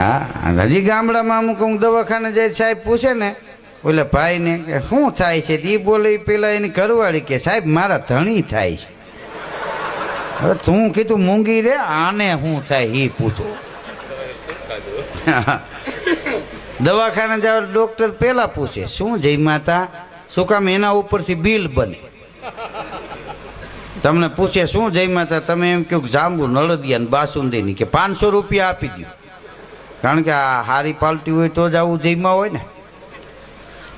હા, હજી ગામડામાં અમુક અમુક દવાખાને જાય સાહેબ પૂછે ને ઓલે ભાઈ ને કે શું થાય છે એ બોલે પેલા એની ઘરવાળી કે સાહેબ મારા ધણી થાય છે. હવે તું કીધું મૂંગી રે આને શું થાય એ પૂછો. દવાખાને જાવ ડોક્ટર પેલા પૂછે શું જય માતા, શું કામ એના ઉપરથી બિલ બને. તમને પૂછે શું જય માતા, તમે એમ કહો જાંબુ નળદિયા ને બાસુંદી ની કે 500 રૂપિયા આપી દો, કારણ કે આ હારી પાલટી હોય તો જ આવું જયમાં હોય ને.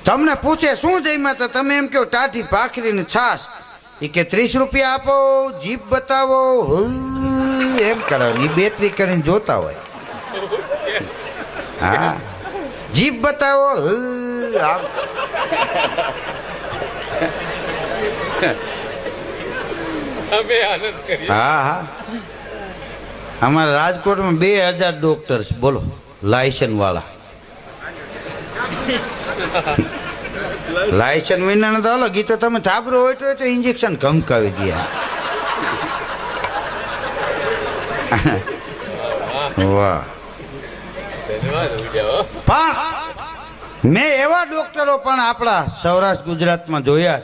તમને પૂછે શું જય માતા, તમે એમ કહો ટાઢી ભાખરી ને છાસ, એ કે 30 રૂપિયા આપો, જીભ બતાવો, એમ કરાવે. બેટરી કરીને જોતા હોય. હા, જીભ બતાવો. હા હા, અમારા રાજકોટમાં 2000 ડોક્ટર છે બોલો, લાયસન્સ વાળા. લાયસન્સ વિના તો અલગ, એ તો તમે થાબરો હોય તો ઇન્જેક્શન ધમકાવી દે. વાહ. પણ મેં એવા ડોક્ટરો પણ આપણા સૌરાષ્ટ્ર ગુજરાતમાં જોયા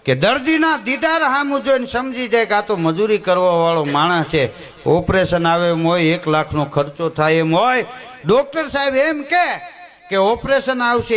કે દર્દીના દીદાર સામું જોઈને સમજી જાય કે આ તો મજૂરી કરવા વાળો માણસ છે. ઓપરેશન આવે એમ હોય, 1 લાખનો ખર્ચો થાય એમ હોય, ડોક્ટર સાહેબ એમ કે ઓપરેશન આવશે